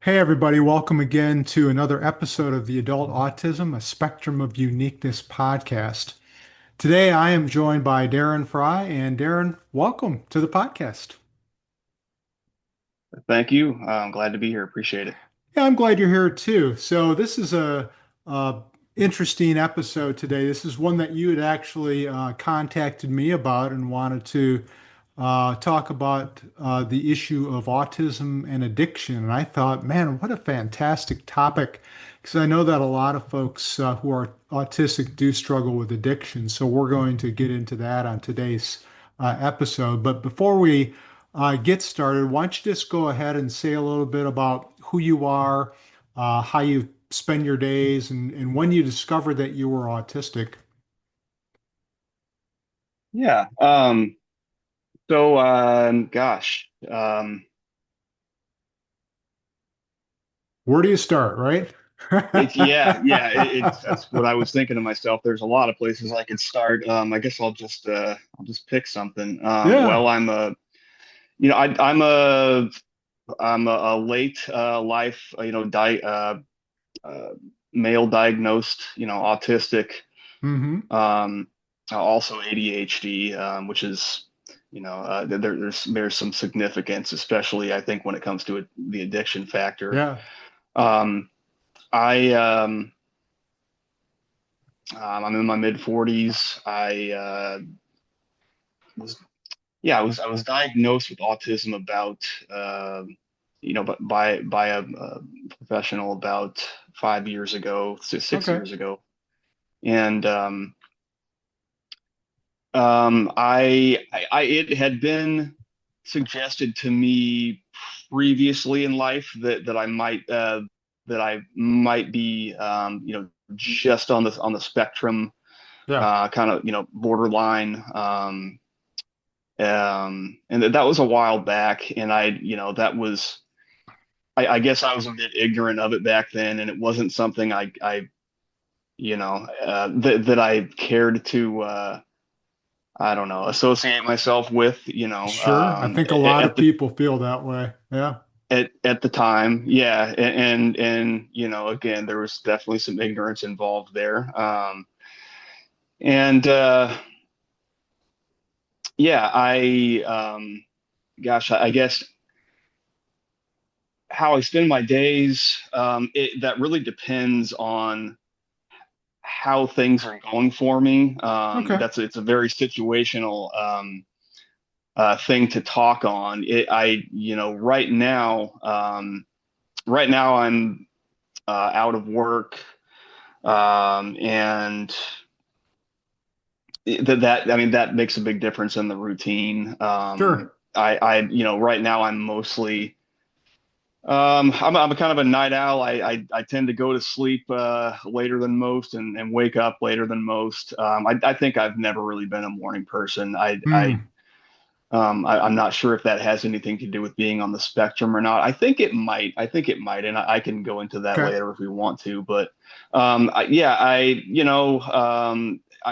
Hey, everybody, welcome again to another episode of the Adult Autism, a Spectrum of Uniqueness podcast. Today, I am joined by Darren Frye, and Darren, welcome to the podcast. Thank you. I'm glad to be here. Appreciate it. Yeah, I'm glad you're here too. So, this is a interesting episode today. This is one that you had actually contacted me about and wanted to talk about the issue of autism and addiction. And I thought, man, what a fantastic topic. Because I know that a lot of folks who are autistic do struggle with addiction. So we're going to get into that on today's episode. But before we get started, why don't you just go ahead and say a little bit about who you are, how you spend your days, and when you discovered that you were autistic? Yeah. Gosh. Where do you start, right? It's that's what I was thinking to myself. There's a lot of places I could start. I guess I'll just pick something. Yeah. I'm a late life, uh, male diagnosed, autistic, Hmm. um, also ADHD, which is, there's some significance, especially I think when it comes to the addiction factor. Yeah. Um, I I'm in my mid 40s. Was I was diagnosed with autism about by a professional about 5 years ago, 6 Okay. years ago, and it had been suggested to me previously in life that I might be just on the spectrum, Yeah. kind of borderline, and that was a while back, and I guess I was a bit ignorant of it back then, and it wasn't something that I cared to. I don't know, associate myself with, Sure. I think a lot of at the people feel that way. Yeah. at the time. Yeah. And again, there was definitely some ignorance involved there. And yeah, I guess how I spend my days, that really depends on how things are going for me. Okay. It's a very situational, thing to talk on. Right now I'm out of work, and I mean, that makes a big difference in the routine. Sure. Right now I'm mostly, I'm a kind of a night owl. I tend to go to sleep later than most, and wake up later than most. I think I've never really been a morning person. Hmm. I'm not sure if that has anything to do with being on the spectrum or not. I think it might. I think it might, and I can go into that Okay. later if we want to. But I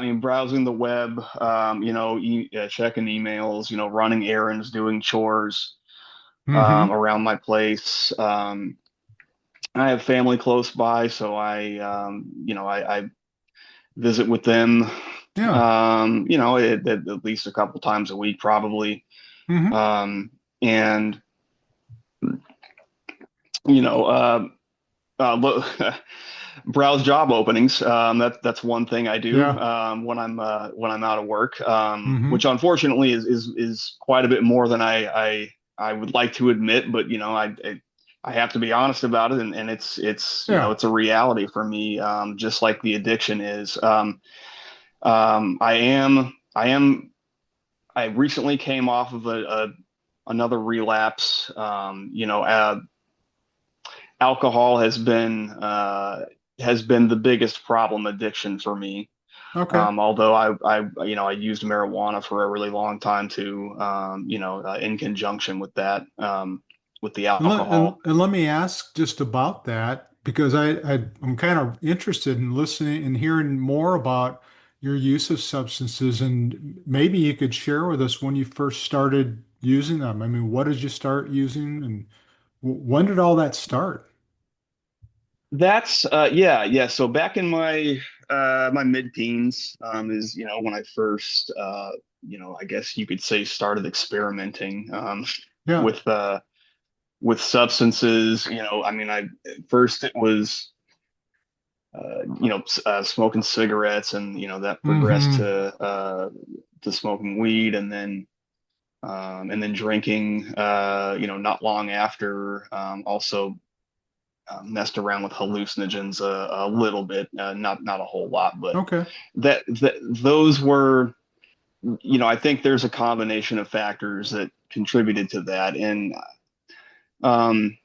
mean, browsing the web, checking emails, running errands, doing chores, Hmm. around my place. I have family close by, so I visit with them, Yeah. at least a couple times a week, probably. Hmm. Um, and you know, look, browse job openings. That's one thing I do, Yeah. when I'm out of work, which Hmm. unfortunately is quite a bit more than I would like to admit. But I have to be honest about it, and Yeah. it's a reality for me, just like the addiction is. I recently came off of another relapse. Alcohol has been the biggest problem addiction for me. Okay. Although I used marijuana for a really long time too, in conjunction with that, with the alcohol. And let me ask just about that because I'm kind of interested in listening and hearing more about your use of substances, and maybe you could share with us when you first started using them. I mean, what did you start using? And When did all that start? That's yeah. So back in my mid-teens is when I first I guess you could say started experimenting Yeah. with with substances. I mean, I first it was smoking cigarettes, and that progressed Mm-hmm. to smoking weed, and then drinking. Not long after, also messed around with hallucinogens a little bit, not a whole lot, but Okay. those were, I think there's a combination of factors that contributed to that, and um,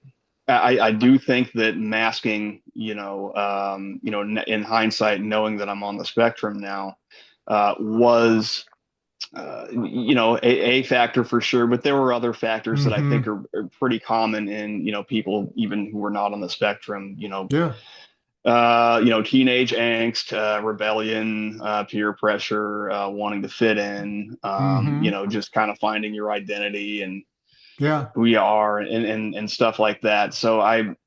I do think that masking, in hindsight, knowing that I'm on the spectrum now, was a factor for sure, but there were other factors that I think Mm-hmm. are pretty common in, people even who are not on the spectrum, Yeah. teenage angst, rebellion, peer pressure, wanting to fit in, Mm-hmm. just kind of finding your identity and Yeah. who you are, and stuff like that. So and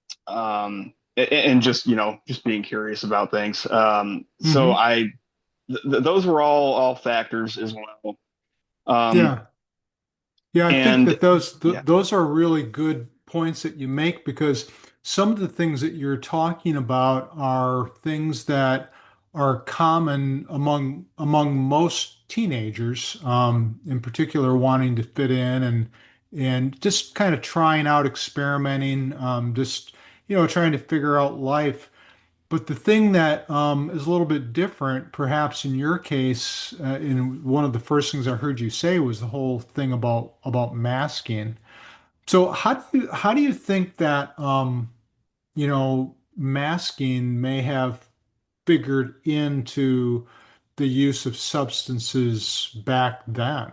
just, just being curious about things. So Mm-hmm. those were all factors as well. Um, Yeah. Yeah, I think and that yeah. those are really good points that you make because some of the things that you're talking about are things that are common among most teenagers, in particular wanting to fit in and just kind of trying out experimenting, just trying to figure out life. But the thing that is a little bit different, perhaps in your case, in one of the first things I heard you say was the whole thing about masking. So how do you think that masking may have figured into the use of substances back then?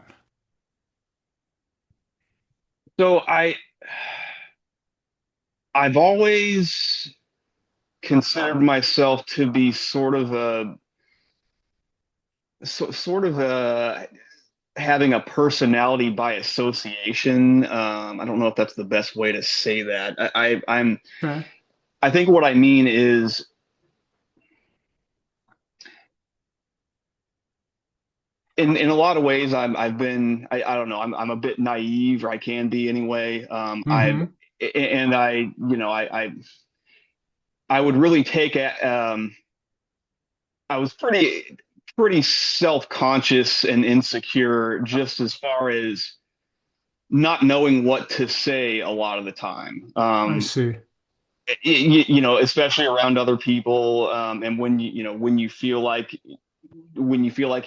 So I've always considered myself to be sort of a having a personality by association. I don't know if that's the best way to say that. Okay. I think what I mean is, in a lot of ways, I've been, I don't know, I'm a bit naive, or I can be anyway. Mm-hmm. And I would really take I was pretty self-conscious and insecure, just as far as not knowing what to say a lot of the time. I see. Especially around other people, and when you feel like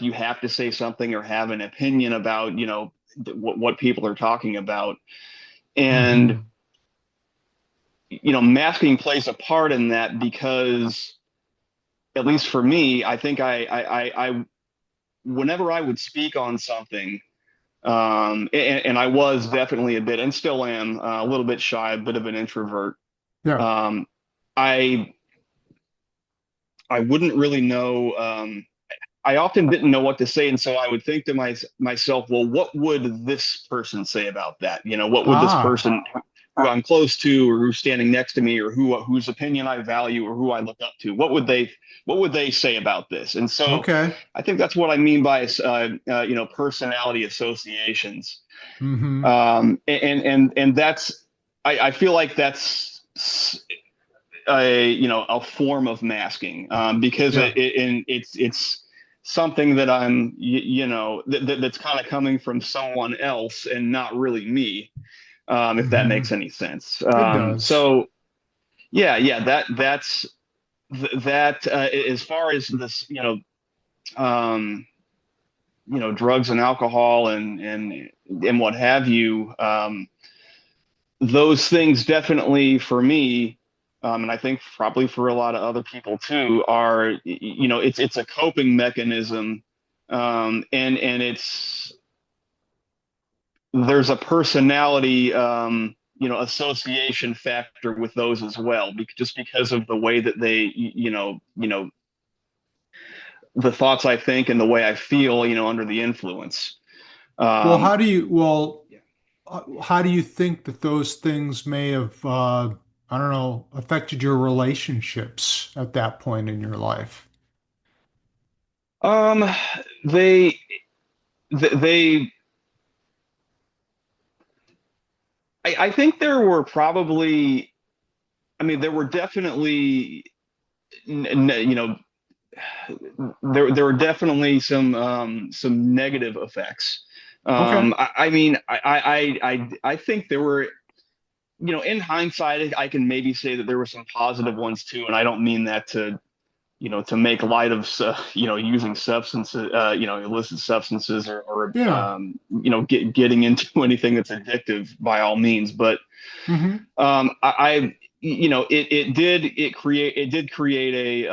you have to say something or have an opinion about, what people are talking about, and Mm-hmm. masking plays a part in that, because at least for me, I think I whenever I would speak on something, and I was definitely a bit, and still am, a little bit shy, a bit of an introvert. Yeah. Um, I I wouldn't really know. I often didn't know what to say, and so I would think to myself, well, what would this person say about that? What would this Ah, person who I'm close to, or who's standing next to me, or whose opinion I value, or who I look up to, what would they say about this? And so okay. I think that's what I mean by personality associations. Mm-hmm. And that's, I feel like that's a form of masking, because Yeah. it's something that I'm that's kind of coming from someone else and not really me, if that Mm-hmm. makes any sense. It does. So yeah, that's that, as far as this, um, drugs and alcohol and what have you. Those things definitely for me, and I think probably for a lot of other people too, are, it's a coping mechanism, and there's a personality, association factor with those as well, just because of the way that they, the thoughts I think and the way I feel, under the influence. Well, Um, how do you, well, yeah. how do you think that those things may have, I don't know, affected your relationships at that point in your life? Um, they they I think there were probably, I mean, there were definitely, you know, there were definitely some negative effects. Okay. I mean, I think there were, in hindsight, I can maybe say that there were some positive ones too, and I don't mean that to, to make light of, using substances, illicit substances, Yeah. getting into anything that's addictive by all means. But Hmm. it did create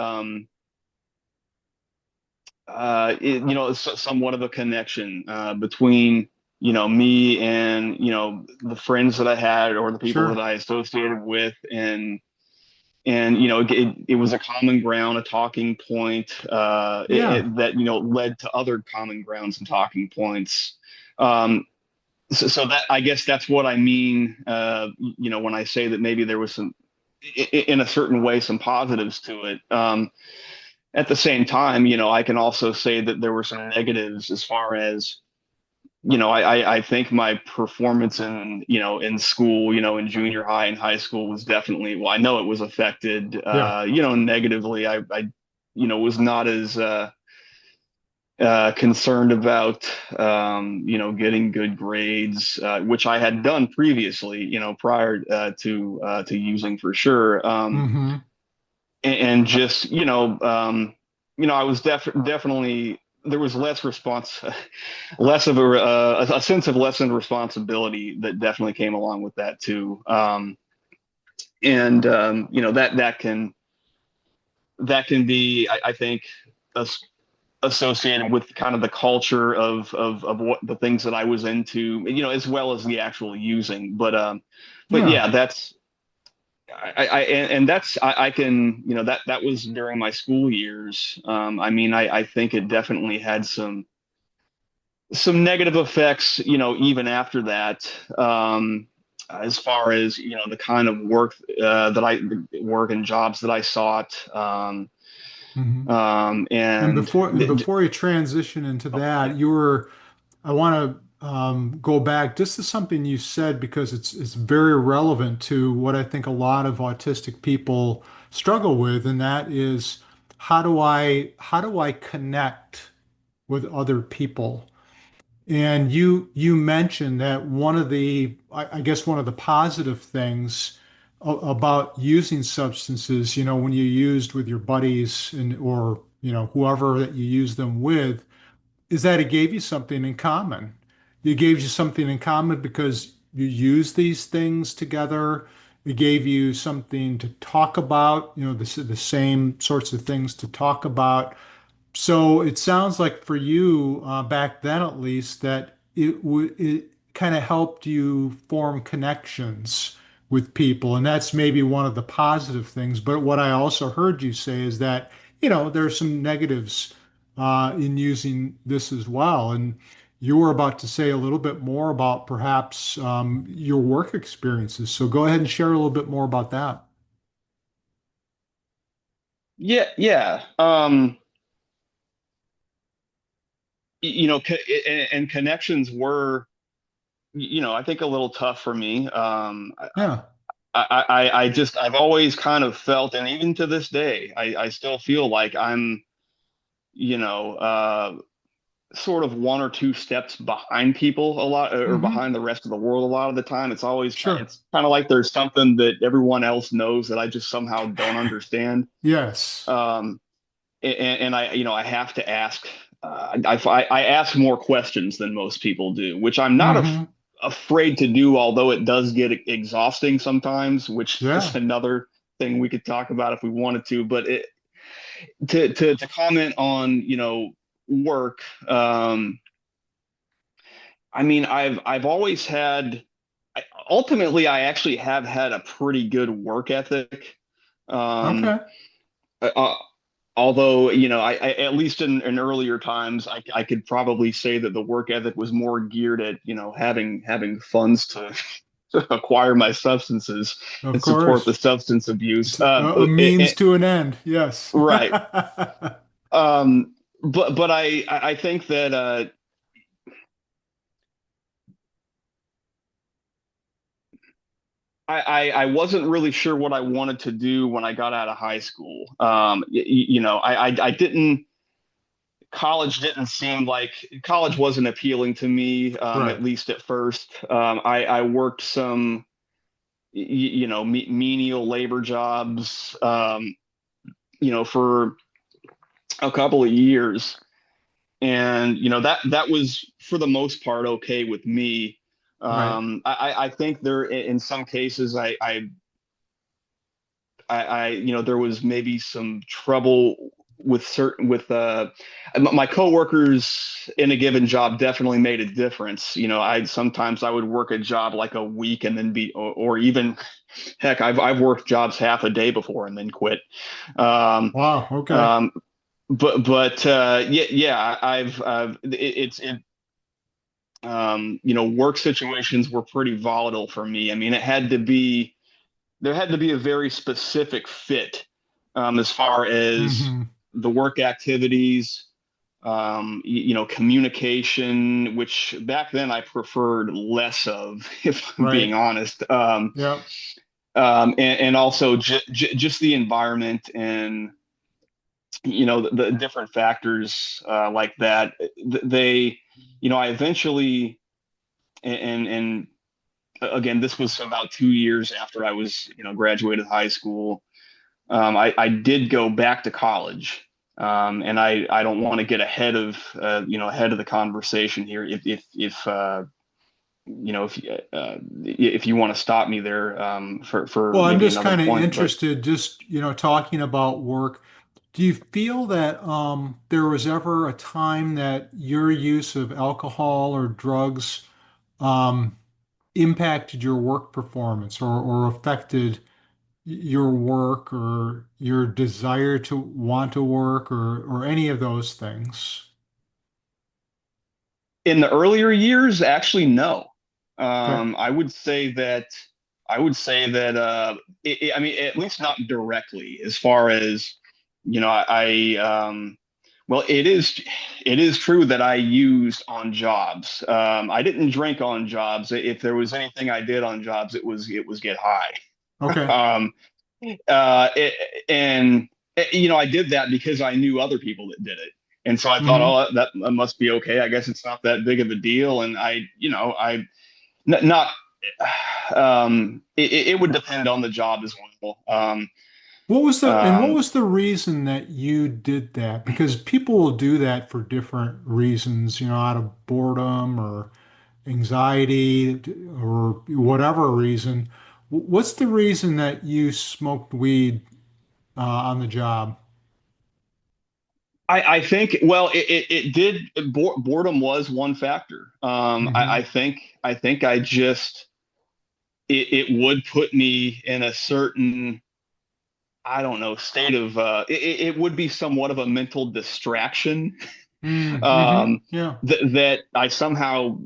somewhat of a connection between, me and, the friends that I had or the people that Sure. I associated with, and it was a common ground, a talking point, Yeah. that led to other common grounds and talking points. Um, so that, I guess that's what I mean, when I say that maybe there was some, in a certain way, some positives to it. At the same time, I can also say that there were some negatives as far as, I think my performance in school, in junior high and high school was definitely, well, I know it was affected, Yeah. negatively. I was not as concerned about, getting good grades, which I had done previously, prior to using for sure. Hmm. And just, I was definitely, there was less response, less of a sense of lessened responsibility that definitely came along with that too. And that can be, I think, as, associated with kind of the culture of what the things that I was into, as well as the actual using. But Yeah. yeah, that's, and that's, I can, that was during my school years. I mean, I think it definitely had some negative effects, even after that, as far as, the kind of work and jobs that I sought. Hmm. And And before you transition into that, you were I want to go back just to something you said because it's very relevant to what I think a lot of autistic people struggle with, and that is how do I connect with other people? And you mentioned that one of the I guess one of the positive things about using substances, when you used with your buddies and or whoever that you use them with is that it gave you something in common. It gave you something in common because you use these things together. It gave you something to talk about, the same sorts of things to talk about. So it sounds like for you, back then at least, that it kind of helped you form connections with people, and that's maybe one of the positive things. But what I also heard you say is that, there's some negatives in using this as well. And you were about to say a little bit more about perhaps your work experiences. So go ahead and share a little bit more about that. yeah, yeah. And connections were, I think a little tough for me. Yeah. I've always kind of felt, and even to this day, I still feel like I'm, you know, uh, sort of one or two steps behind people a lot, or Hmm. behind the rest of the world a lot of the time. Sure. It's kind of like there's something that everyone else knows that I just somehow don't understand. Yes. Um, and I have to ask. I ask more questions than most people do, which I'm not Hmm. afraid to do, although it does get exhausting sometimes, which is Yeah. another thing we could talk about if we wanted to. But to comment on, work. I mean, I've always had. Ultimately, I actually have had a pretty good work ethic. Um, Okay. uh, although at least in earlier times, I could probably say that the work ethic was more geared at having funds to, to acquire my substances Of and support the course. substance abuse. It's a means to an end. Yes. Right. But I think that I wasn't really sure what I wanted to do when I got out of high school. I didn't college didn't seem like college wasn't appealing to me, Right. at least at first. I worked some menial labor jobs, for a couple of years, and that was for the most part okay with me. Right. I think there in some cases there was maybe some trouble with certain with my coworkers in a given job definitely made a difference. I would work a job like a week and then or even heck, I've worked jobs half a day before and then quit. Um, Wow. Okay. um, yeah, it's work situations were pretty volatile for me. I mean, there had to be a very specific fit, as far as Hmm. the work activities, communication, which back then I preferred less of, if I'm being Right. honest. Yep. And also just the environment and the different factors like that. They, I eventually and again, this was about 2 years after I was, graduated high school. I did go back to college, and I don't want to get ahead of ahead of the conversation here. If you want to stop me there, for Well, I'm maybe just another kind of point, but interested, just, talking about work. Do you feel that there was ever a time that your use of alcohol or drugs um, impacted your work performance or affected your work or your desire to want to work or any of those things? in the earlier years, actually, no. Okay. I would say that I mean, at least not directly, as far as well, it is true that I used on jobs. I didn't drink on jobs. If there was anything I did on jobs, it was get high. Okay. Um, uh, it, and I did that because I knew other people that did it, and so I thought, Hmm. oh, that must be okay. I guess it's not that big of a deal. And not it would depend on the job as well. What Um, was the reason that you did that? Because people will do that for different reasons, out of boredom or anxiety or whatever reason. What's the reason that you smoked weed on the job? I think, well, it did. Boredom was one factor. Hmm. I think it would put me in a certain, I don't know, state of it would be somewhat of a mental distraction, Mm-hmm. um, Yeah. that I somehow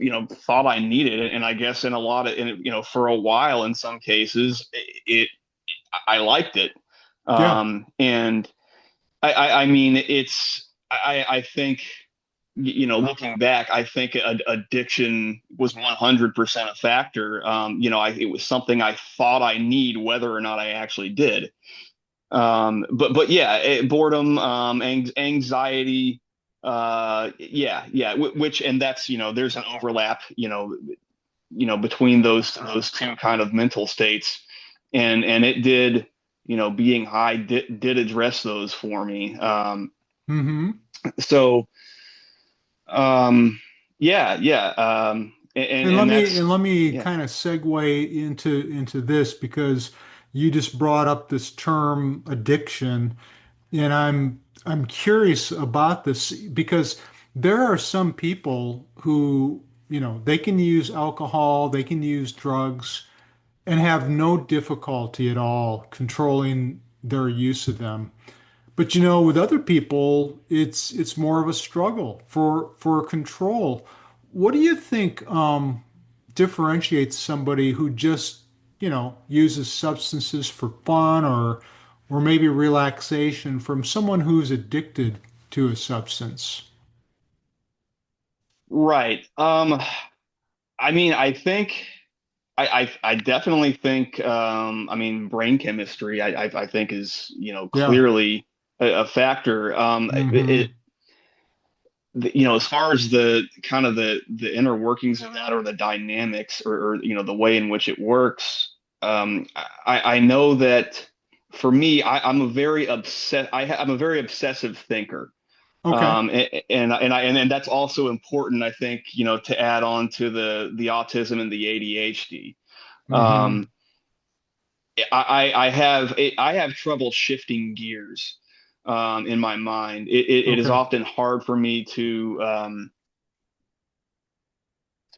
thought I needed. And I guess in a lot of for a while in some cases it I liked it. Yeah. And I mean, I think, looking back, I think addiction was 100% a factor. It was something I thought I need, whether or not I actually did. But yeah, boredom, anxiety, yeah, which, and that's, there's an overlap, between those two kind of mental states. And it did, being high did address those for me. Hmm. So yeah, and And that's, let me yeah. kind of segue into this because you just brought up this term addiction, and I'm curious about this because there are some people who, they can use alcohol, they can use drugs and have no difficulty at all controlling their use of them. But with other people, it's more of a struggle for control. What do you think differentiates somebody who just, uses substances for fun or maybe relaxation from someone who's addicted to a substance? Right. I mean, I think I definitely think I mean brain chemistry I think is Yeah. clearly a factor. Hmm. As far as the kind of the inner workings of that or the dynamics or the way in which it works, I know that for me I'm a very I'm a very obsessive thinker. Okay. And that's also important, I think, to add on to the autism and the ADHD. Hmm. Um, I have trouble shifting gears in my mind. It is Okay. often hard for me to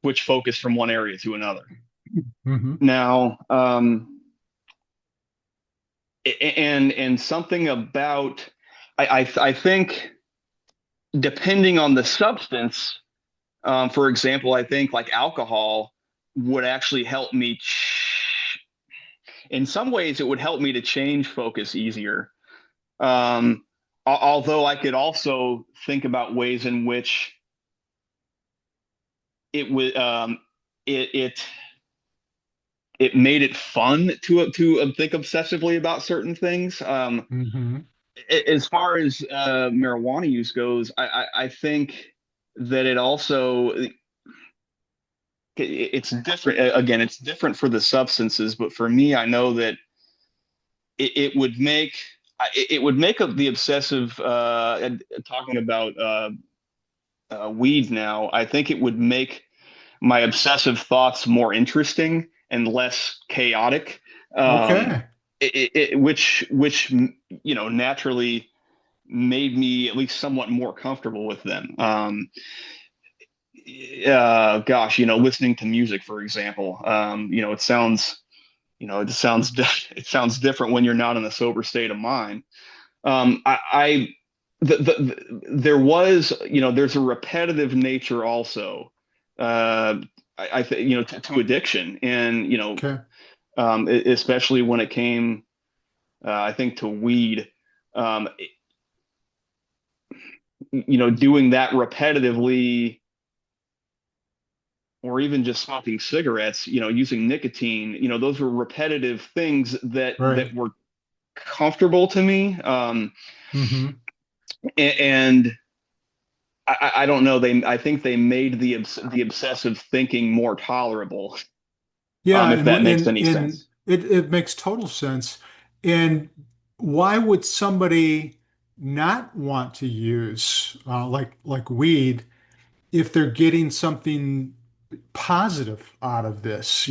switch focus from one area to another. Hmm. Now, and something about I think depending on the substance, for example, I think like alcohol would actually help me. In some ways, it would help me to change focus easier. Um, Although I could also think about ways in which it would it it it made it fun to think obsessively about certain things. Hmm. As far as marijuana use goes, I think that it also it's different. Again, it's different for the substances, but for me, I know that it would make the obsessive. Talking about weed now, I think it would make my obsessive thoughts more interesting and less chaotic. Um, Okay. which naturally made me at least somewhat more comfortable with them. Gosh, listening to music, for example, it sounds, it sounds different when you're not in a sober state of mind. I there was, there's a repetitive nature also. I think, to addiction and, Okay. especially when it came, I think to weed, um, doing that repetitively or even just smoking cigarettes, using nicotine, those were repetitive things Right. that were comfortable to me. Hmm. And I don't know. I think they made the obsessive thinking more tolerable, Yeah, if and that makes and any and sense. it makes total sense. And why would somebody not want to use like weed if they're getting something positive out of this,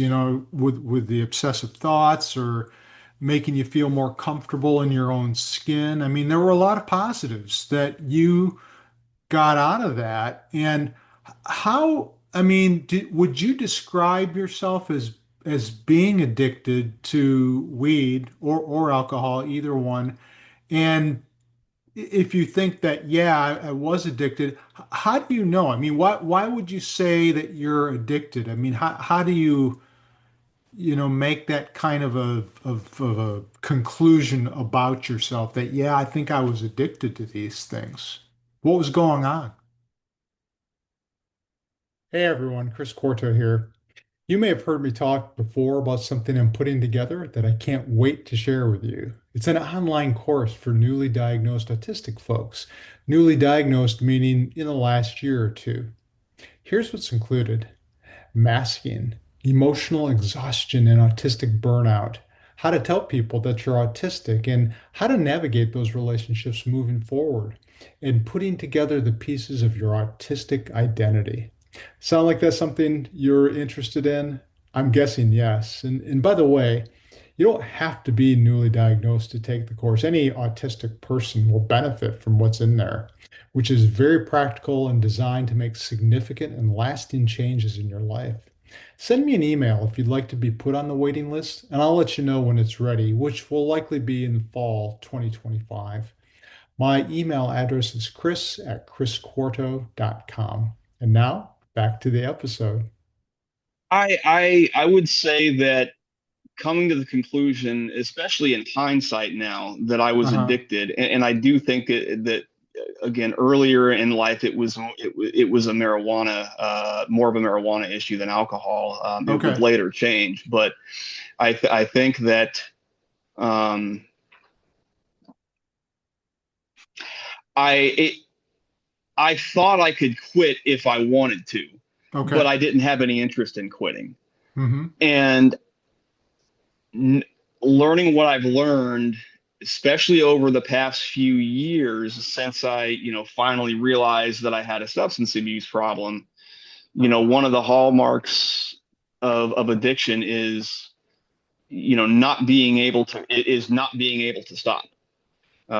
with the obsessive thoughts or making you feel more comfortable in your own skin? I mean, there were a lot of positives that you got out of that. And how, I mean, would you describe yourself as being addicted to weed or alcohol, either one? And if you think that, yeah, I was addicted, how do you know? I mean, why would you say that you're addicted? I mean, how do you, make that kind of a conclusion about yourself that, yeah, I think I was addicted to these things? What was going on? Hey everyone, Chris Quarto here. You may have heard me talk before about something I'm putting together that I can't wait to share with you. It's an online course for newly diagnosed autistic folks. Newly diagnosed meaning in the last year or two. Here's what's included: masking, emotional exhaustion, and autistic burnout, how to tell people that you're autistic, and how to navigate those relationships moving forward, and putting together the pieces of your autistic identity. Sound like that's something you're interested in? I'm guessing yes. And by the way, you don't have to be newly diagnosed to take the course. Any autistic person will benefit from what's in there, which is very practical and designed to make significant and lasting changes in your life. Send me an email if you'd like to be put on the waiting list, and I'll let you know when it's ready, which will likely be in fall 2025. My email address is chris@chrisquarto.com. And now back to the episode. I would say that coming to the conclusion, especially in hindsight now, that I was Uh-huh. addicted, and I do think that again earlier in life it was a marijuana more of a marijuana issue than alcohol. It would Okay. later change, but I think that um, I it, I thought I could quit if I wanted to, but Okay. I didn't have any interest in quitting. Mm-hmm. And n- learning what I've learned, especially over the past few years since I, finally realized that I had a substance abuse problem, one of the hallmarks of addiction is, not being able to stop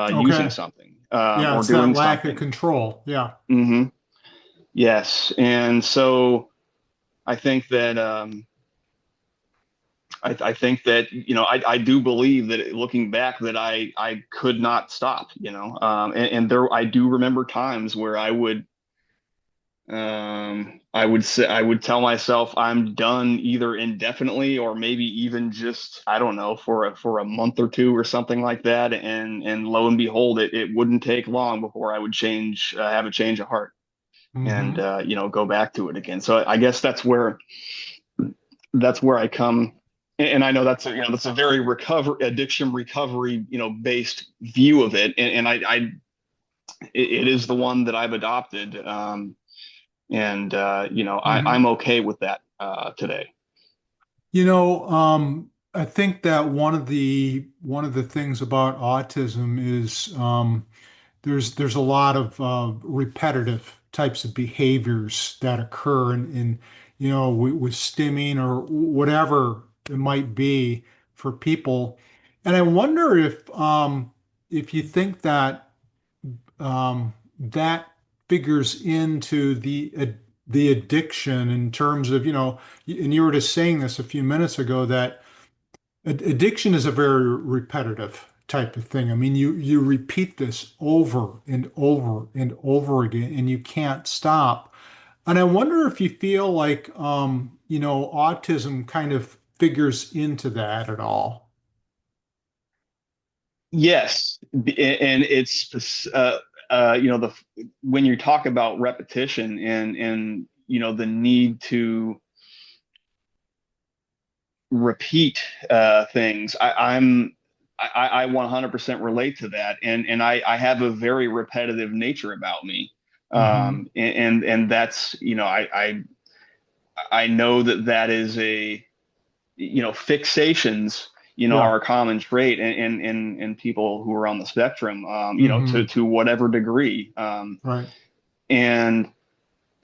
using Okay. something Yeah, or it's that doing lack of something. control. Yeah. Hmm. Yes. And so I think that, I think that I do believe that looking back that I could not stop, and there I do remember times where I would tell myself I'm done either indefinitely or maybe even just I don't know for a month or two or something like that, and lo and behold it wouldn't take long before I would have a change of heart and Mm-hmm. go back to it again. So I guess that's where I come. And I know that's a very addiction recovery, based view of it. And it is the one that I've adopted. And Mm-hmm. I'm okay with that, today. I think that one of the things about autism is there's a lot of repetitive types of behaviors that occur with stimming or whatever it might be for people. And I wonder if you think that that figures into the addiction in terms of, and you were just saying this a few minutes ago that addiction is a very repetitive type of thing. I mean, you repeat this over and over and over again, and you can't stop. And I wonder if you feel like, autism kind of figures into that at all. Yes. And it's, when you talk about repetition and, the need to repeat things. I 100% relate to that, and I have a very repetitive nature about me, Hmm. and that's I know that is a fixations Yeah. are a common trait in people who are on the spectrum, Hmm. to whatever degree, Right. and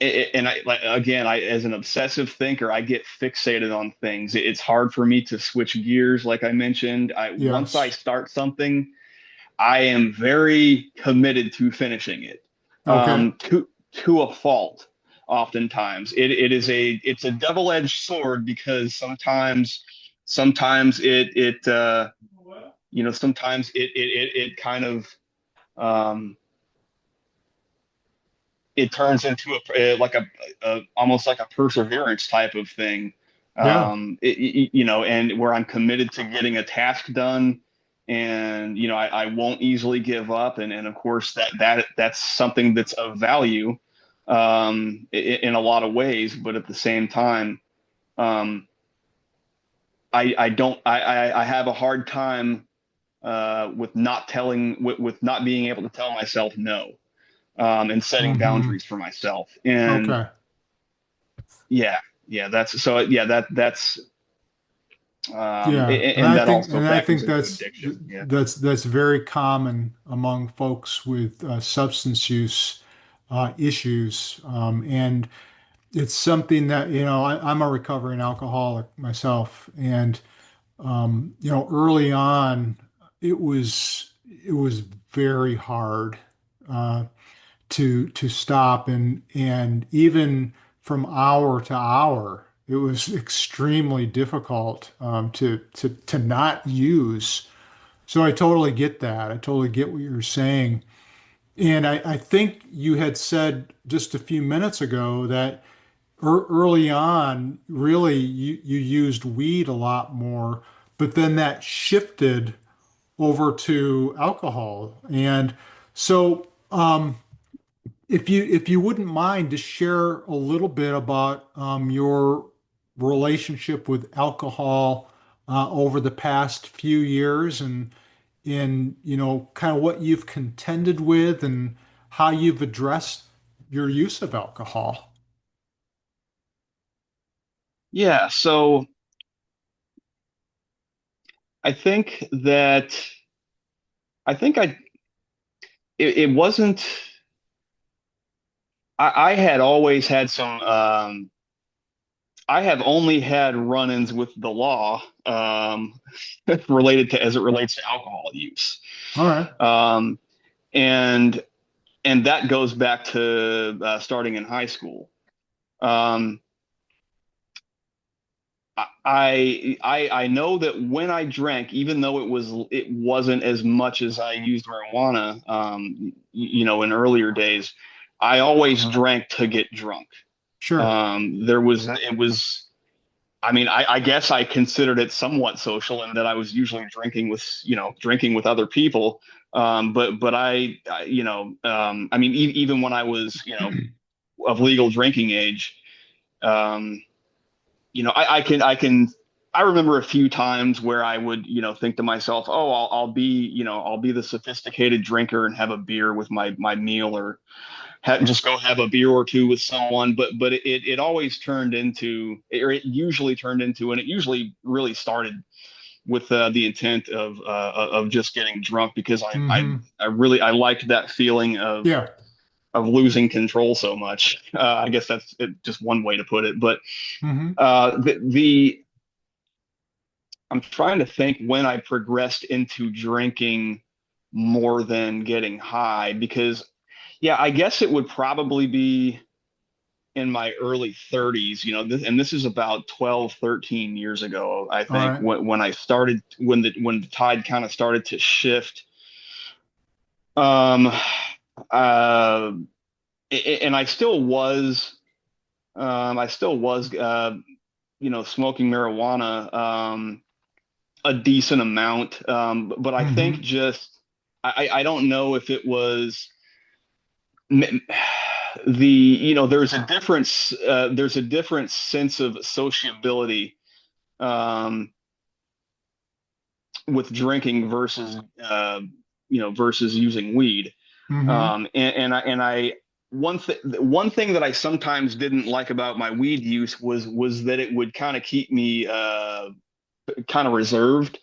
and I like again, I as an obsessive thinker, I get fixated on things. It's hard for me to switch gears, like I mentioned. I Once I Yes. start something, I am very committed to finishing it, Okay. to a fault. Oftentimes, it's a double-edged sword because sometimes sometimes it kind of um, it turns into almost like a perseverance type of thing, Yeah. and where I'm committed to getting a task done, and I won't easily give up, and of course that's something that's of value, in a lot of ways, but at the same time, um, I don't I have a hard time with not being able to tell myself no, and setting Hmm. boundaries for myself. And Okay. yeah, yeah, that's Yeah, and and I that think also and I factors think into that's addiction. Yeah. that's very common among folks with substance use issues, and it's something that I'm a recovering alcoholic myself, and early on it was very hard uh, to stop, and even from hour to hour, it was extremely difficult to not use. So I totally get that. I totally get what you're saying. And I think you had said just a few minutes ago that early on, really, you used weed a lot more, but then that shifted over to alcohol. And so, if you wouldn't mind, to share a little bit about your relationship with alcohol over the past few years, and in kind of what you've contended with and how you've addressed your use of alcohol. Yeah, so I think that I think I it wasn't I had always had some I have only had run-ins with the law related to as it relates to alcohol use. All right. Um, and and that goes back to starting in high school. Um, I know that when I drank, even though it wasn't as much as I used marijuana, in earlier days, I always drank to get drunk. Sure. There was it was I mean, I guess I considered it somewhat social in that I was usually drinking with other people. But I mean, even when I was, of legal drinking age, um, I remember a few times where I would, think to myself, oh, I'll be the sophisticated drinker and have a beer with my meal, or just go have a beer or two with someone. But it always turned into, or it usually turned into, and it usually really started with the intent of just getting drunk, because Hmm. I liked that feeling Yeah. of losing control so much. I guess that's just one way to put it. But Hmm. the I'm trying to think when I progressed into drinking more than getting high, because yeah, I guess it would probably be in my early 30s, and this is about 12, 13 years ago, I All think, right. when I started, when the tide kind of started to shift. Um, uh, and I still was, smoking marijuana, a decent amount. But I think Hmm. just, I don't know if it was there's a different sense of sociability um, with drinking versus using weed. Hmm. And I one thing that I sometimes didn't like about my weed use was that it would kind of keep me kind of reserved,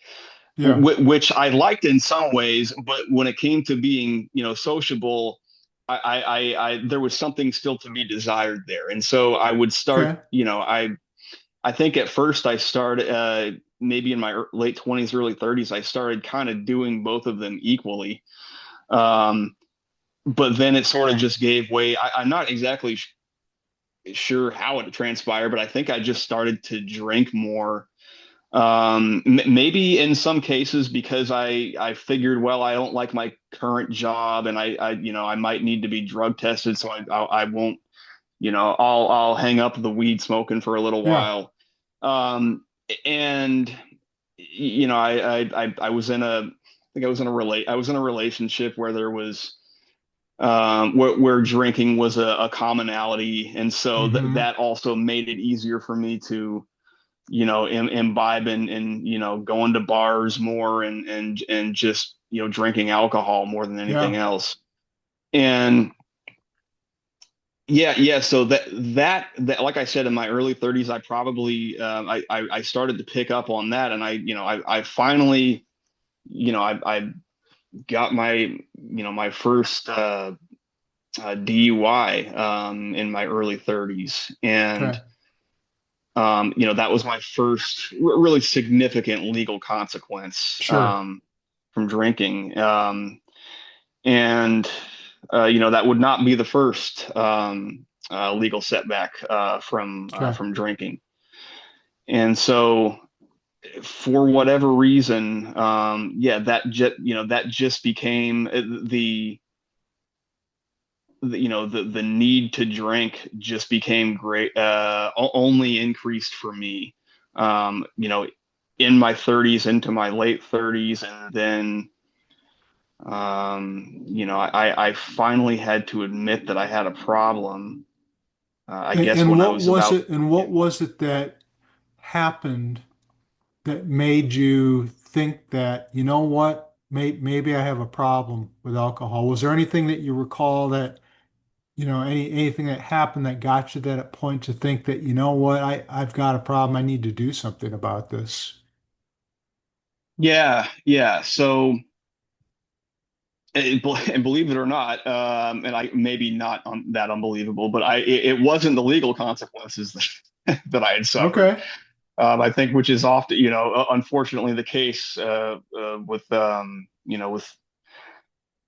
Yeah. which I liked in some ways, but when it came to being, sociable, there was something still to be desired there. And so I would start, Okay. I think at first I started, maybe in my late 20s, early 30s, I started kind of doing both of them equally. Um, but then it sort of just gave way. I'm not exactly sure how it transpired, but I think I just started to drink more. Maybe in some cases because I figured, well, I don't like my current job, and I might need to be drug tested, so I won't, I'll hang up the weed smoking for a little Yeah. while. Um, and I was in a, I think I was in a relationship where there was where drinking was a commonality, and so Hmm. that also made it easier for me to, imbibe and going to bars more, and just, drinking alcohol more than anything Yeah. else. And yeah, so that like I said, in my early 30s, I probably I started to pick up on that, and I finally, I got my, my first DUI in my early 30s. And Okay. that was my first really significant legal consequence Sure. from drinking. And that would not be the first legal setback Okay. from drinking. And so, for whatever reason, yeah, that just became the the need to drink just became great, only increased for me. In my 30s into my late 30s, and then I finally had to admit that I had a problem. I guess And when I what was was about, it, and what was it that happened that made you think that, you know what, maybe I have a problem with alcohol? Was there anything that you recall that, anything that happened that got you to that point to think that, you know what, I've got a problem. I need to do something about this. yeah, yeah. So, and believe it or not, and I maybe not that unbelievable, but it wasn't the legal consequences that I had suffered. Okay. I think, which is often, unfortunately the case with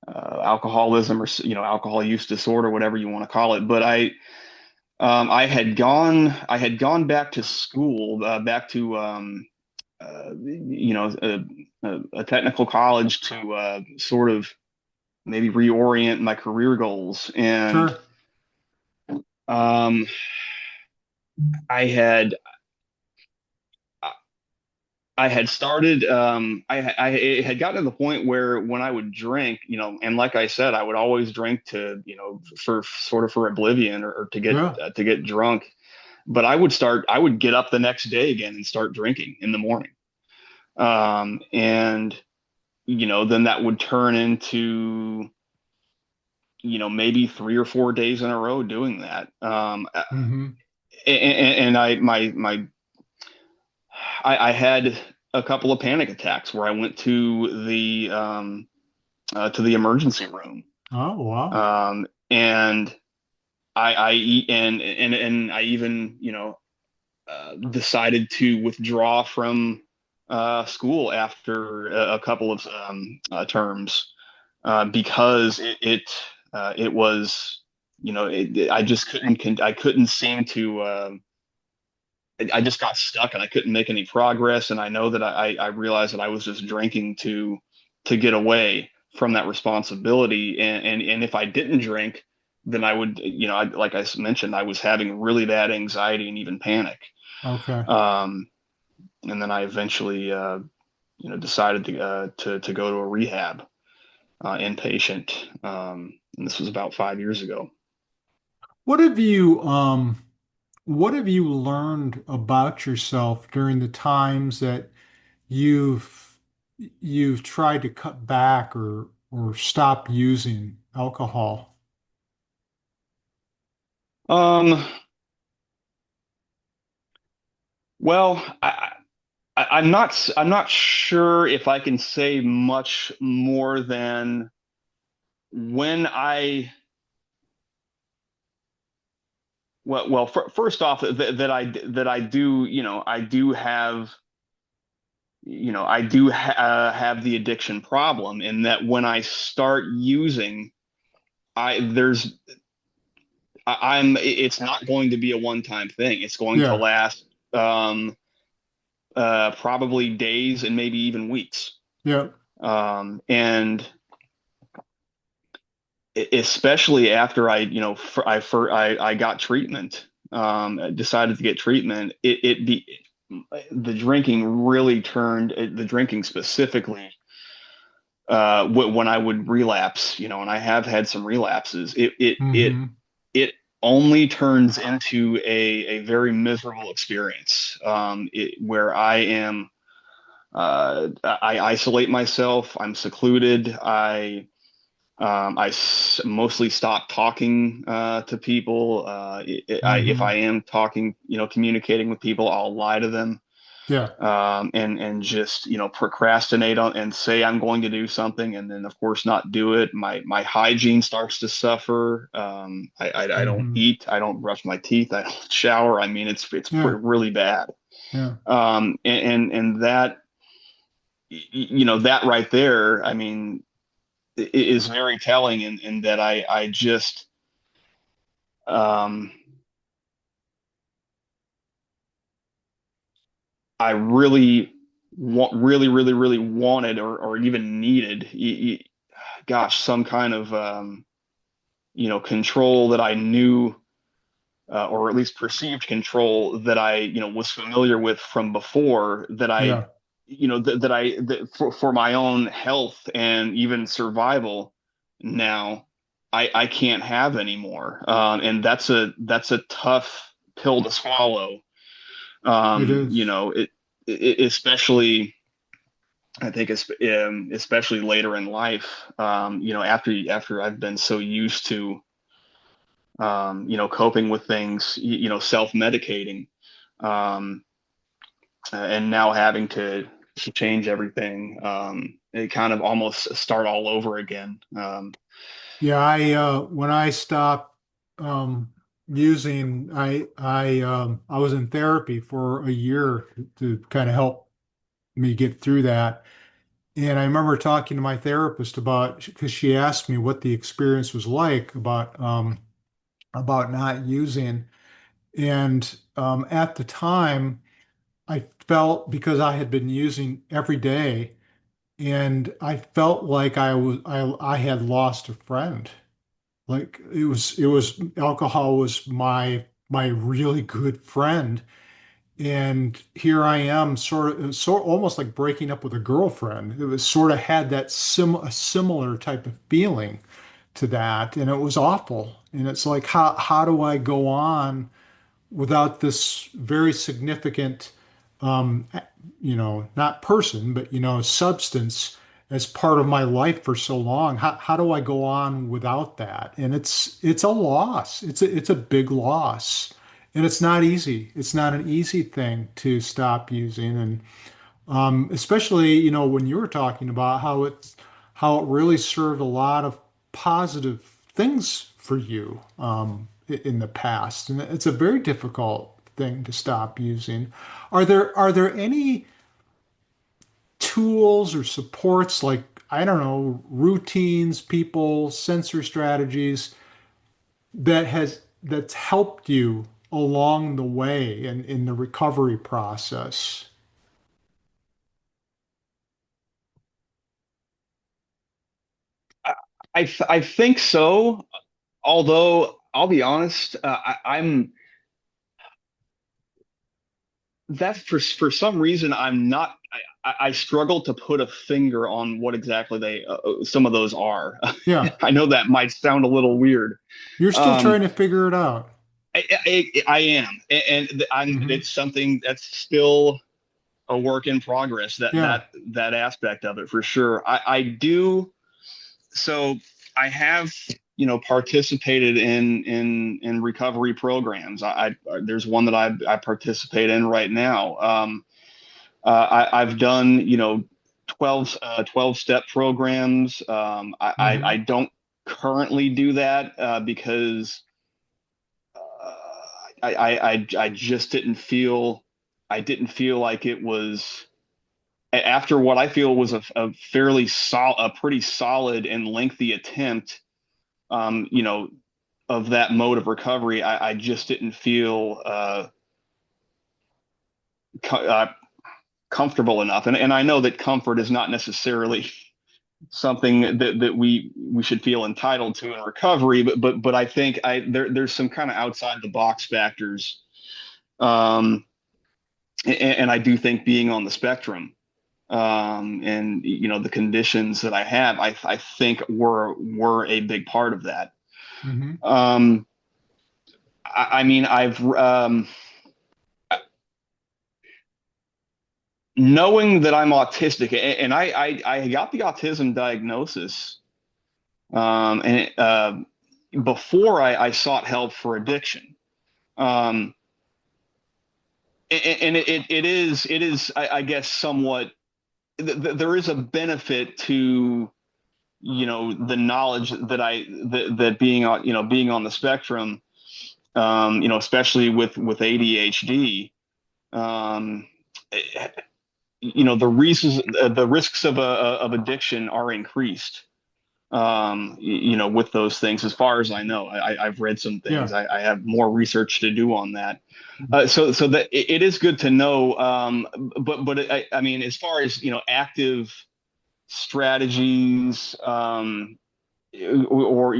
alcoholism, or alcohol use disorder, whatever you want to call it. But I had gone back to school, back to a technical college to sort of maybe reorient my career goals. And Sure. um, I had I had started I it had gotten to the point where when I would drink, and like I said, I would always drink to, for sort of for oblivion, or Yeah. to get drunk. But I would get up the next day again and start drinking in the morning. And then that would turn into, maybe 3 or 4 days in a row doing that. Hmm. And I had a couple of panic attacks where I went to the emergency room. Oh, wow. And and I even, decided to withdraw from school after a couple of terms, because it was, I just I couldn't seem to, I just got stuck and I couldn't make any progress. And I know that I realized that I was just drinking to get away from that responsibility. And if I didn't drink, then I would, like I mentioned, I was having really bad anxiety and even panic. Okay. Um, and then I eventually, decided to go to a rehab, inpatient. And this was about 5 years ago. What have you what have you learned about yourself during the times that you've you've tried to cut back or stop using alcohol? Um, well, I'm not sure if I can say much more than when I first off, that I do, I do have, have the addiction problem, in that when I start using, I there's I'm it's not going to be a one-time thing. It's going to Yeah. last, probably days and maybe even weeks. Yeah. And especially after I, I got treatment, decided to get treatment, the drinking really turned, the drinking specifically, when I would relapse, and I have had some relapses, Hmm. it only turns into a very miserable experience, where I isolate myself, I'm secluded, mostly stop talking to people. If I Hmm. am talking, communicating with people, I'll lie to them, Yeah. and just, procrastinate on and say I'm going to do something, and then of course not do it. My hygiene starts to suffer. I don't Hmm. eat. I don't brush my teeth. I don't shower. I mean, Yeah. really bad. Yeah. And that, that right there, I mean, is very telling, in that I just, um, I really wanted, or even needed, gosh, some kind of, control that I knew, or at least perceived control that I, was familiar with from before, that I, Yeah, for my own health and even survival now, I can't have anymore. And that's a tough pill to swallow. it is. Especially, I think it's, especially later in life, after I've been so used to, coping with things, self-medicating, um, and now having to change everything, it kind of almost start all over again. Yeah, I when I stopped using, I was in therapy for a year to kind of help me get through that. And I remember talking to my therapist about, because she asked me what the experience was like about not using. And at the time, I felt, because I had been using every day, and I felt like I had lost a friend. Like it was alcohol was my really good friend. And here I am, sort of almost like breaking up with a girlfriend. It was sort of had that a similar type of feeling to that, and it was awful. And it's like, how do I go on without this very significant, um, not person, but substance as part of my life for so long? How do I go on without that? And it's a loss. It's a big loss, and it's not easy. It's not an easy thing to stop using, and especially, when you were talking about how it really served a lot of positive things for you in the past. And it's a very difficult thing to stop using. Are there any tools or supports, like, I don't know, routines, people, sensor strategies that's helped you along the way in the recovery process? I think so. Although I'll be honest, I'm that for some reason I'm not. I struggle to put a finger on what exactly some of those are. Yeah, I know that might sound a little weird. you're still Um, trying to figure it out. I am, and Hmm. it's something that's still a work in progress. That Yeah. that that aspect of it for sure. I do. So I have, participated in recovery programs. There's one that I participate in right now. I've done, 12 step programs. I Hmm. don't currently do that, because I just didn't feel like it was, after what I feel was a pretty solid and lengthy attempt, um, you know, of that mode of recovery. I just didn't feel, co- uh, comfortable enough. And I know that comfort is not necessarily something that we should feel entitled to in recovery, but I think there's some kind of outside the box factors. Um, and I do think being on the spectrum, and the conditions that I have, I think were a big part of that. Hmm. Um, I mean, knowing that I'm autistic, and I got the autism diagnosis, and before I sought help for addiction. Um, and it is I guess somewhat, there is a benefit to, the knowledge that being on the spectrum, especially with ADHD, um, the risks of addiction are increased, with those things. As far as I know, I've read some things. Yeah. I have more research to do on that. So that it is good to know. But I mean, as far as, active strategies, or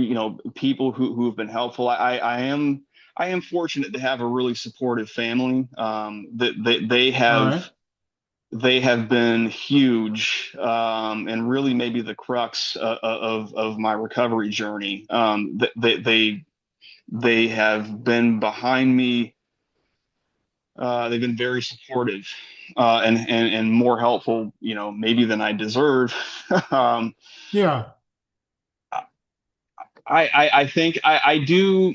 people who have been helpful. I am fortunate to have a really supportive family. That All right. they have been huge, and really maybe the crux of my recovery journey. They have been behind me. They've been very supportive, and more helpful, maybe than I deserve. um, Yeah. I think I do.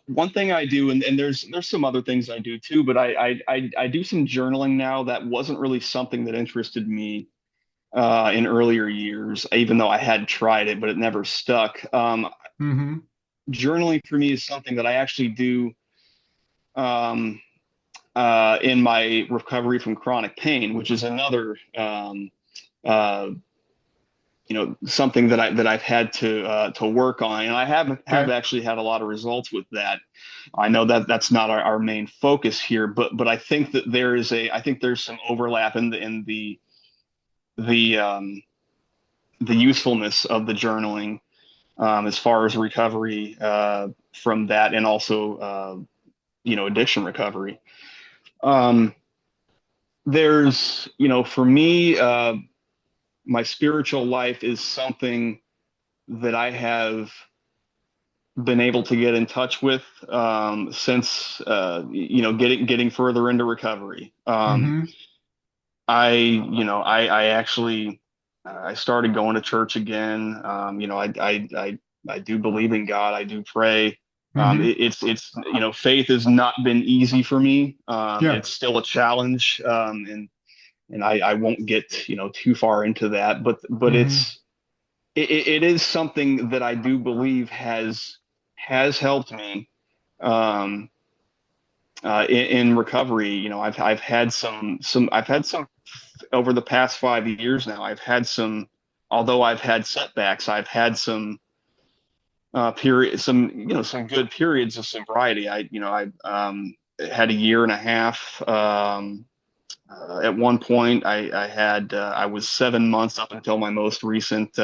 One thing I do, and there's some other things I do too, but I do some journaling now. That wasn't really something that interested me in earlier years, even though I had tried it, but it never stuck. Mm-hmm. Journaling for me is something that I actually do um, in my recovery from chronic pain, which is another uh, something that I've had to work on, and I have Okay. actually had a lot of results with that. I know that that's not our main focus here, but I think that I think there's some overlap the the usefulness of the journaling, as far as recovery from that, and also addiction recovery. Um, for me, my spiritual life is something that I have been able to get in touch with since getting further into recovery. Mm-hmm. I actually I started going to church again. I do believe in God. I do pray. Mm-hmm. It's faith has not been easy for me. Yeah. It's still a challenge, and I won't get too far into that. But Mm-hmm. it is something that I do believe has helped me um, in recovery. I've had some over the past 5 years now. I've had some, although I've had setbacks, I've had some some good periods of sobriety. I had a year and a half. At one point, I was 7 months up until my most recent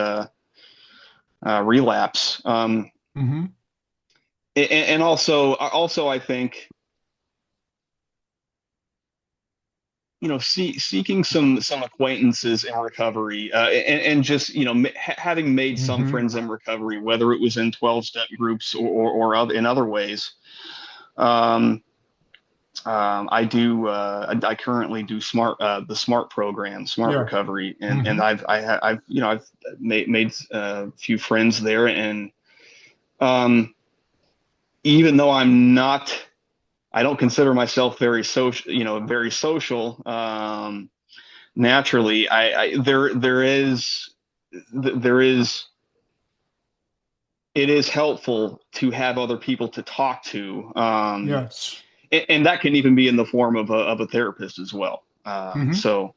relapse. Mm-hmm. And also I think seeking some acquaintances in recovery, and just having made some Mm-hmm. friends in recovery, whether it was in 12-step groups or other, in other ways. um, I currently do the smart program, smart Yeah. recovery, and Mm-hmm. I've made a few friends there. And um, even though I don't consider myself very social, very social. Naturally, there is it is helpful to have other people to talk to, Yes. and that can even be in the form of a therapist as well. Mm-hmm. So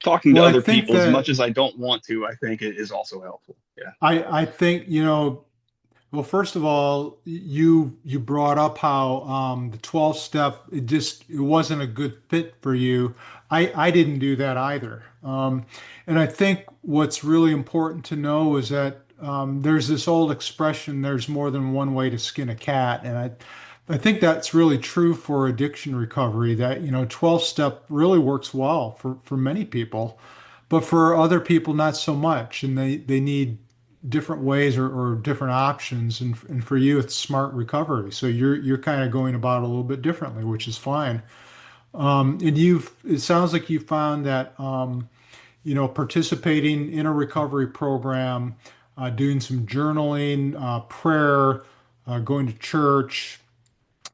talking to Well, I other think people, as much that as I don't want to, I think it is also helpful. Yeah. I think, well, first of all, you brought up how the 12 step it wasn't a good fit for you. I didn't do that either. And I think what's really important to know is that there's this old expression, there's more than one way to skin a cat. And I think that's really true for addiction recovery, that 12 step really works well for many people, but for other people not so much. And they need different ways or different options. And for you, it's smart recovery. So you're kind of going about it a little bit differently, which is fine. And it sounds like you found that, participating in a recovery program, doing some journaling, prayer, going to church,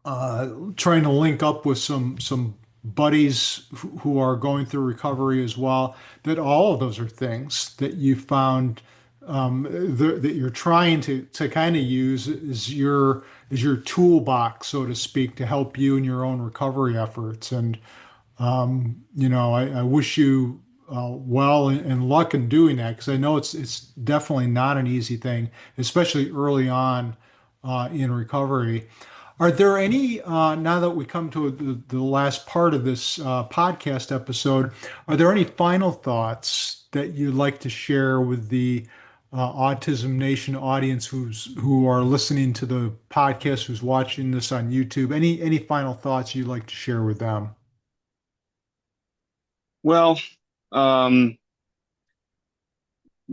trying to link up with some buddies who are going through recovery as well, that all of those are things that you found, that you're trying to kind of use as your toolbox, so to speak, to help you in your own recovery efforts. And I wish you well and luck in doing that, because I know it's definitely not an easy thing, especially early on in recovery. Are there any, now that we come to the last part of this podcast episode, are there any final thoughts that you'd like to share with the Autism Nation audience who are listening to the podcast, who's watching this on YouTube? Any final thoughts you'd like to share with them? Well, um,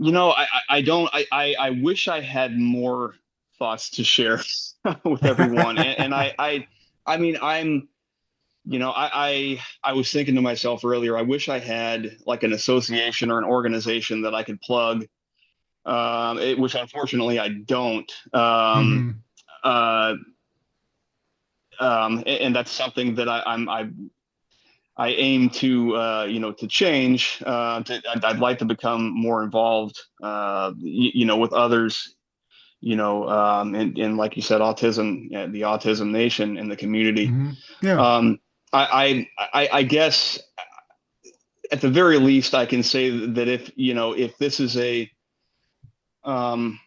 I don't. I wish I had more thoughts to share with everyone, and I mean, I was thinking to myself earlier. I wish I had like an association or an organization that I could plug, which unfortunately I don't. Hmm. Uh, and that's something that I aim to to change. I'd like to become more involved, with others, and like you said, autism, the Autism Nation and the community. Hmm. Yeah. Um, I guess at the very least, I can say that if this is um,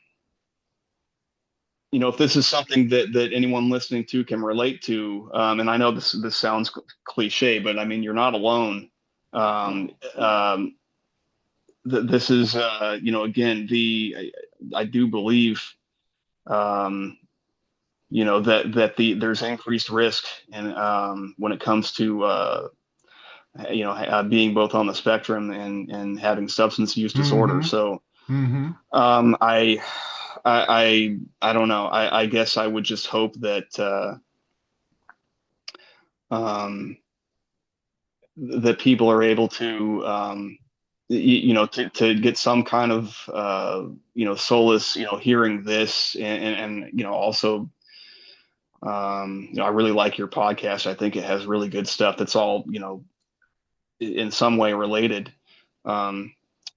if this is something that anyone listening to can relate to, and I know this sounds cliche, but I mean, you're not alone. Um, um, this is, again, I do believe, um, that there's increased risk, and when it comes to being both on the spectrum and having substance use disorder. Hmm. So Hmm. um, I, I don't know. I guess I would just hope um, that people are able to to get some kind of solace, hearing this, and also I really like your podcast. I think it has really good stuff that's all in some way related. Um,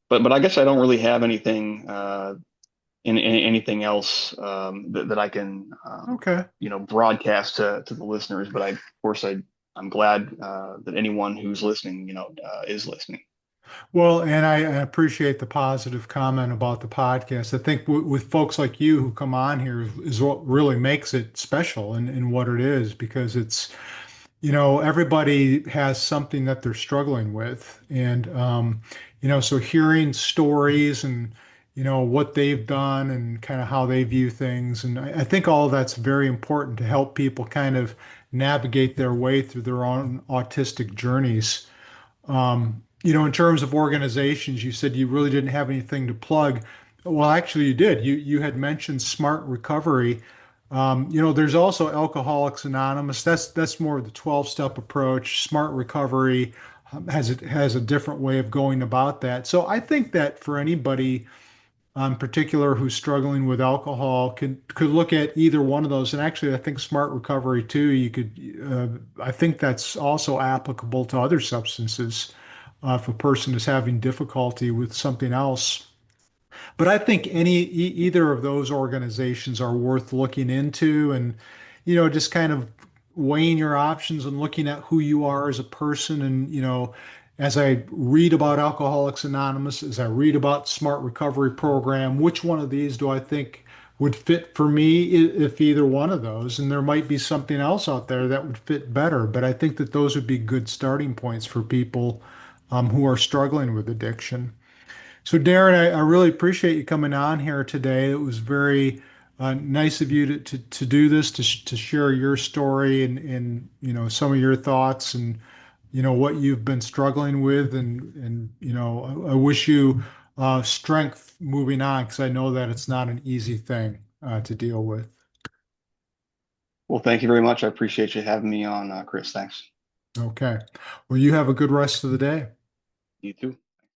but I guess I don't really have anything in anything else that I can Okay. broadcast to the listeners. But of course I'm glad that anyone who's listening is listening. Well, and I appreciate the positive comment about the podcast. I think with folks like you who come on here is what really makes it special in what it is, because it's, everybody has something that they're struggling with. And, so hearing stories and, what they've done and kind of how they view things. And I think all of that's very important to help people kind of navigate their way through their own autistic journeys. In terms of organizations, you said you really didn't have anything to plug. Well, actually, you did. You had mentioned Smart Recovery. There's also Alcoholics Anonymous. That's more of the 12-step approach. Smart Recovery has a different way of going about that. So I think that for anybody in particular who's struggling with alcohol could look at either one of those. And actually, I think Smart Recovery too. I think that's also applicable to other substances. If a person is having difficulty with something else. But I think either of those organizations are worth looking into, and just kind of weighing your options and looking at who you are as a person. And as I read about Alcoholics Anonymous, as I read about Smart Recovery Program, which one of these do I think would fit for me if either one of those? And there might be something else out there that would fit better, but I think that those would be good starting points for people who are struggling with addiction. So, Darren, I really appreciate you coming on here today. It was very nice of you to do this, to share your story and some of your thoughts and what you've been struggling with, and I wish you strength moving on, because I know that it's not an easy thing to deal with. Well, thank you very much. I appreciate you having me on, Chris. Thanks. Okay. Well, you have a good rest of the day. You too.